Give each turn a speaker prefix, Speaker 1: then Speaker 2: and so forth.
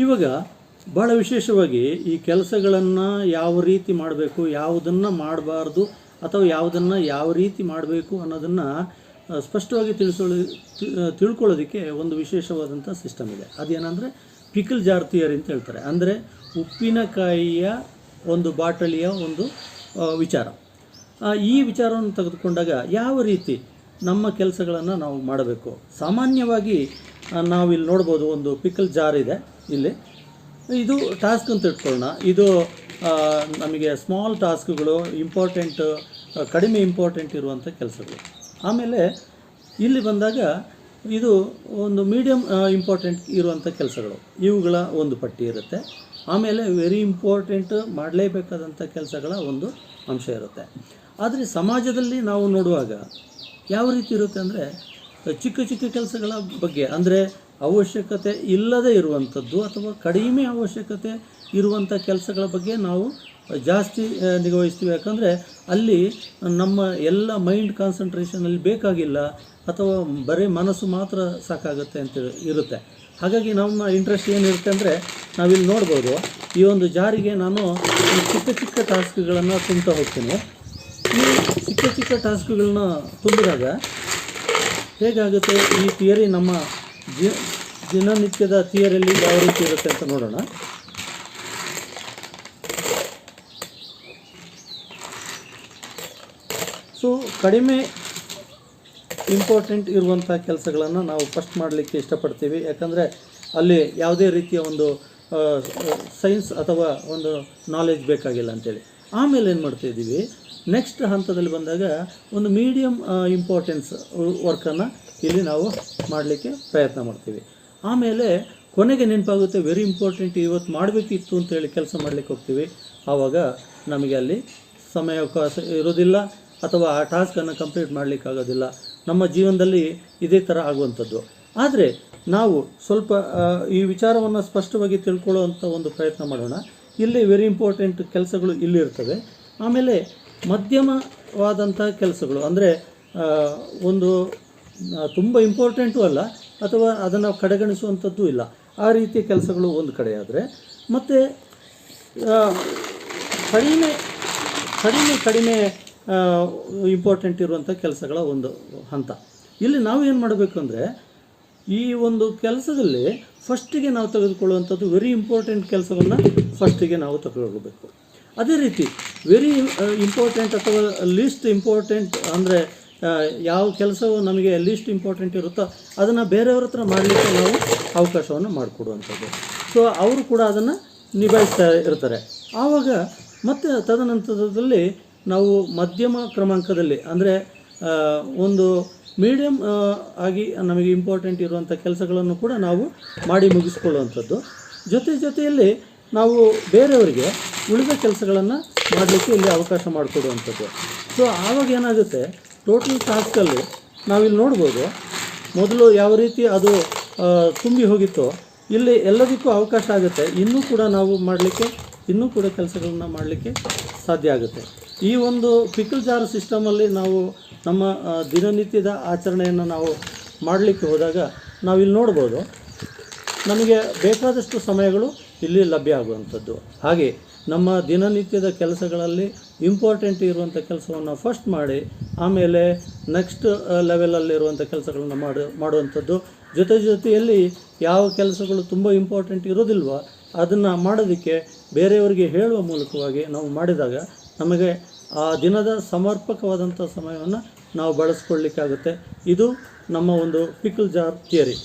Speaker 1: ಇವಾಗ ಭಾಳ ವಿಶೇಷವಾಗಿ ಈ ಕೆಲಸಗಳನ್ನು ಯಾವ ರೀತಿ ಮಾಡಬೇಕು, ಯಾವುದನ್ನು ಮಾಡಬಾರ್ದು ಅಥವಾ ಯಾವುದನ್ನು ಯಾವ ರೀತಿ ಮಾಡಬೇಕು ಅನ್ನೋದನ್ನು ಸ್ಪಷ್ಟವಾಗಿ ತಿಳ್ಕೊಳ್ಳೋದಕ್ಕೆ ಒಂದು ವಿಶೇಷವಾದಂಥ ಸಿಸ್ಟಮ್ ಇದೆ. ಅದೇನೆಂದರೆ ಪಿಕಲ್ ಜಾರ್ ಥಿಯರಿ ಅಂತ ಹೇಳ್ತಾರೆ. ಅಂದರೆ ಉಪ್ಪಿನಕಾಯಿಯ ಒಂದು ಬಾಟಲಿಯ ಒಂದು ವಿಚಾರ. ಈ ವಿಚಾರವನ್ನು ತೆಗೆದುಕೊಂಡಾಗ ಯಾವ ರೀತಿ ನಮ್ಮ ಕೆಲಸಗಳನ್ನು ನಾವು ಮಾಡಬೇಕು. ಸಾಮಾನ್ಯವಾಗಿ ನಾವಿಲ್ಲಿ ನೋಡ್ಬೋದು, ಒಂದು ಪಿಕಲ್ ಜಾರ್ ಇದೆ ಇಲ್ಲಿ. ಇದು ಟಾಸ್ಕ್ ಅಂತ ಇಟ್ಕೊಳ್ಳೋಣ. ಇದು ನಮಗೆ ಸ್ಮಾಲ್ ಟಾಸ್ಕ್ಗಳು, ಕಡಿಮೆ ಇಂಪಾರ್ಟೆಂಟ್ ಇರುವಂಥ ಕೆಲಸಗಳು. ಆಮೇಲೆ ಇಲ್ಲಿ ಬಂದಾಗ ಇದು ಒಂದು ಮೀಡಿಯಮ್ ಇಂಪಾರ್ಟೆಂಟ್ ಇರುವಂಥ ಕೆಲಸಗಳು, ಇವುಗಳ ಒಂದು ಪಟ್ಟಿ ಇರುತ್ತೆ. ಆಮೇಲೆ ವೆರಿ ಇಂಪಾರ್ಟೆಂಟ್ ಮಾಡಲೇಬೇಕಾದಂಥ ಕೆಲಸಗಳ ಒಂದು ಅಂಶ ಇರುತ್ತೆ. ಆದರೆ ಸಮಾಜದಲ್ಲಿ ನಾವು ನೋಡುವಾಗ ಯಾವ ರೀತಿ ಇರುತ್ತೆ ಅಂದರೆ ಚಿಕ್ಕ ಚಿಕ್ಕ ಕೆಲಸಗಳ ಬಗ್ಗೆ, ಅಂದರೆ ಅವಶ್ಯಕತೆ ಇಲ್ಲದೇ ಇರುವಂಥದ್ದು ಅಥವಾ ಕಡಿಮೆ ಅವಶ್ಯಕತೆ ಇರುವಂಥ ಕೆಲಸಗಳ ಬಗ್ಗೆ ನಾವು ಜಾಸ್ತಿ ನಿಗಾವಹಿಸ್ತೀವಿ. ಯಾಕಂದರೆ ಅಲ್ಲಿ ನಮ್ಮ ಎಲ್ಲ ಮೈಂಡ್ ಕಾನ್ಸಂಟ್ರೇಷನಲ್ಲಿ ಬೇಕಾಗಿಲ್ಲ ಅಥವಾ ಬರೀ ಮನಸ್ಸು ಮಾತ್ರ ಸಾಕಾಗುತ್ತೆ ಅಂತ ಇರುತ್ತೆ. ಹಾಗಾಗಿ ನಮ್ಮ ಇಂಟ್ರೆಸ್ಟ್ ಏನಿರುತ್ತೆ ಅಂದರೆ ನಾವಿಲ್ಲಿ ನೋಡ್ಬೋದು, ಈ ಒಂದು ಜಾರಿಗೆ ನಾನು ಈ ಚಿಕ್ಕ ಚಿಕ್ಕ ಟಾಸ್ಕ್ಗಳನ್ನು ತುಂಬ್ತಾ ಹೋಗ್ತೀನಿ. ಈ ಚಿಕ್ಕ ಚಿಕ್ಕ ಟಾಸ್ಕ್ಗಳನ್ನ ತುಂಬಿದಾಗ ಹೇಗಾಗುತ್ತೆ, ಈ ಥಿಯರಿ ನಮ್ಮ ದಿನನಿತ್ಯದ ಥಿಯರಿಯಲ್ಲಿ ಯಾವ ರೀತಿ ಇರುತ್ತೆ ಅಂತ ನೋಡೋಣ. ಸೊ ಕಡಿಮೆ ಇಂಪಾರ್ಟೆಂಟ್ ಇರುವಂಥ ಕೆಲಸಗಳನ್ನು ನಾವು ಫಸ್ಟ್ ಮಾಡಲಿಕ್ಕೆ ಇಷ್ಟಪಡ್ತೀವಿ. ಯಾಕಂದರೆ ಅಲ್ಲಿ ಯಾವುದೇ ರೀತಿಯ ಒಂದು ಸೈನ್ಸ್ ಅಥವಾ ಒಂದು ನಾಲೆಜ್ ಬೇಕಾಗಿಲ್ಲ ಅಂತೇಳಿ. ಆಮೇಲೆ ಏನು ಮಾಡ್ತಾಯಿದ್ದೀವಿ, ನೆಕ್ಸ್ಟ್ ಹಂತದಲ್ಲಿ ಬಂದಾಗ ಒಂದು ಮೀಡಿಯಮ್ ಇಂಪಾರ್ಟೆನ್ಸ್ ವರ್ಕನ್ನು ಇಲ್ಲಿ ನಾವು ಮಾಡಲಿಕ್ಕೆ ಪ್ರಯತ್ನ ಮಾಡ್ತೀವಿ. ಆಮೇಲೆ ಕೊನೆಗೆ ನೆನಪಾಗುತ್ತೆ, ವೆರಿ ಇಂಪಾರ್ಟೆಂಟ್ ಇವತ್ತು ಮಾಡಬೇಕಿತ್ತು ಅಂತೇಳಿ ಕೆಲಸ ಮಾಡಲಿಕ್ಕೆ ಹೋಗ್ತೀವಿ. ಆವಾಗ ನಮಗೆ ಅಲ್ಲಿ ಸಮಯಾವಕಾಶ ಇರೋದಿಲ್ಲ ಅಥವಾ ಆ ಟಾಸ್ಕನ್ನು ಕಂಪ್ಲೀಟ್ ಮಾಡಲಿಕ್ಕಾಗೋದಿಲ್ಲ. ನಮ್ಮ ಜೀವನದಲ್ಲಿ ಇದೇ ಥರ ಆಗುವಂಥದ್ದು. ಆದರೆ ನಾವು ಸ್ವಲ್ಪ ಈ ವಿಚಾರವನ್ನು ಸ್ಪಷ್ಟವಾಗಿ ತಿಳ್ಕೊಳ್ಳೋವಂಥ ಒಂದು ಪ್ರಯತ್ನ ಮಾಡೋಣ. ಇಲ್ಲಿ ವೆರಿ ಇಂಪಾರ್ಟೆಂಟ್ ಕೆಲಸಗಳು ಇಲ್ಲಿ ಇರ್ತವೆ. ಆಮೇಲೆ ಮಧ್ಯಮವಾದಂಥ ಕೆಲಸಗಳು, ಅಂದರೆ ಒಂದು ತುಂಬ ಇಂಪಾರ್ಟೆಂಟು ಅಲ್ಲ ಅಥವಾ ಅದನ್ನು ಕಡೆಗಣಿಸುವಂಥದ್ದು ಇಲ್ಲ, ಆ ರೀತಿಯ ಕೆಲಸಗಳು ಒಂದು ಕಡೆ ಆದರೆ, ಮತ್ತು ಕಡಿಮೆ ಇಂಪಾರ್ಟೆಂಟ್ ಇರುವಂಥ ಕೆಲಸಗಳ ಒಂದು ಹಂತ. ಇಲ್ಲಿ ನಾವು ಏನು ಮಾಡಬೇಕು ಅಂದರೆ, ಈ ಒಂದು ಕೆಲಸದಲ್ಲಿ ಫಸ್ಟಿಗೆ ನಾವು ತೆಗೆದುಕೊಳ್ಳುವಂಥದ್ದು ವೆರಿ ಇಂಪಾರ್ಟೆಂಟ್ ಕೆಲಸವನ್ನು ಫಸ್ಟಿಗೆ ನಾವು ತಗೊಳ್ಬೇಕು. ಅದೇ ರೀತಿ ವೆರಿ ಇಂಪಾರ್ಟೆಂಟ್ ಅಥವಾ ಲೀಸ್ಟ್ ಇಂಪಾರ್ಟೆಂಟ್, ಅಂದರೆ ಯಾವ ಕೆಲಸವು ನಮಗೆ ಲೀಸ್ಟ್ ಇಂಪಾರ್ಟೆಂಟ್ ಇರುತ್ತೋ ಅದನ್ನು ಬೇರೆಯವ್ರ ಹತ್ರ ಮಾಡಲಿಕ್ಕೆ ನಾವು ಅವಕಾಶವನ್ನು ಮಾಡಿಕೊಡುವಂಥದ್ದು. ಸೊ ಅವರು ಕೂಡ ಅದನ್ನು ನಿಭಾಯಿಸ್ತಾ ಇರ್ತಾರೆ. ಆವಾಗ ಮತ್ತು ತದನಂತರದಲ್ಲಿ ನಾವು ಮಧ್ಯಮ ಕ್ರಮಾಂಕದಲ್ಲಿ, ಅಂದರೆ ಒಂದು ಮೀಡಿಯಮ್ ಆಗಿ ನಮಗೆ ಇಂಪಾರ್ಟೆಂಟ್ ಇರುವಂಥ ಕೆಲಸಗಳನ್ನು ಕೂಡ ನಾವು ಮಾಡಿ ಮುಗಿಸ್ಕೊಳ್ಳುವಂಥದ್ದು. ಜೊತೆಯಲ್ಲಿ ನಾವು ಬೇರೆಯವರಿಗೆ ಉಳಿದ ಕೆಲಸಗಳನ್ನು ಮಾಡಲಿಕ್ಕೆ ಇಲ್ಲಿ ಅವಕಾಶ ಮಾಡಿಕೊಡುವಂಥದ್ದು. ಸೊ ಆವಾಗ ಏನಾಗುತ್ತೆ, ಟೋಟಲ್ ಟಾಸ್ಕಲ್ಲಿ ನಾವಿಲ್ಲಿ ನೋಡ್ಬೋದು, ಮೊದಲು ಯಾವ ರೀತಿ ಅದು ತುಂಬಿ ಹೋಗಿತ್ತೋ ಇಲ್ಲಿ ಎಲ್ಲದಕ್ಕೂ ಅವಕಾಶ ಆಗುತ್ತೆ. ಇನ್ನೂ ಕೂಡ ನಾವು ಮಾಡಲಿಕ್ಕೆ, ಇನ್ನೂ ಕೂಡ ಕೆಲಸಗಳನ್ನ ಮಾಡಲಿಕ್ಕೆ ಸಾಧ್ಯ ಆಗುತ್ತೆ. ಈ ಒಂದು ಪಿಕಲ್ ಜಾರ್ ಸಿಸ್ಟಮಲ್ಲಿ ನಾವು ನಮ್ಮ ದಿನನಿತ್ಯದ ಆಚರಣೆಯನ್ನು ನಾವು ಮಾಡಲಿಕ್ಕೆ ಹೋದಾಗ ನಾವಿಲ್ಲಿ ನೋಡ್ಬೋದು, ನಮಗೆ ಬೇಕಾದಷ್ಟು ಸಮಯಗಳು ಇಲ್ಲಿ ಲಭ್ಯ ಆಗುವಂಥದ್ದು. ಹಾಗೆ ನಮ್ಮ ದಿನನಿತ್ಯದ ಕೆಲಸಗಳಲ್ಲಿ ಇಂಪಾರ್ಟೆಂಟ್ ಇರುವಂಥ ಕೆಲಸವನ್ನು ಫಸ್ಟ್ ಮಾಡಿ ಆಮೇಲೆ ನೆಕ್ಸ್ಟ್ ಲೆವೆಲಲ್ಲಿರುವಂಥ ಕೆಲಸಗಳನ್ನು ಮಾಡುವಂಥದ್ದು. ಜೊತೆಯಲ್ಲಿ ಯಾವ ಕೆಲಸಗಳು ತುಂಬ ಇಂಪಾರ್ಟೆಂಟ್ ಇರೋದಿಲ್ವೋ ಅದನ್ನು ಮಾಡೋದಕ್ಕೆ ಬೇರೆಯವರಿಗೆ ಹೇಳುವ ಮೂಲಕವಾಗಿ ನಾವು ಮಾಡಿದಾಗ ನಮಗೆ ಆ ದಿನದ ಸಮರ್ಪಕವಾದಂಥ ಸಮಯವನ್ನು ನಾವು ಬಳಸ್ಕೊಳ್ಳಿಕ್ಕಾಗುತ್ತೆ. ಇದು ನಮ್ಮ ಒಂದು ಪಿಕಲ್ ಜಾರ್ ಥಿಯರಿ.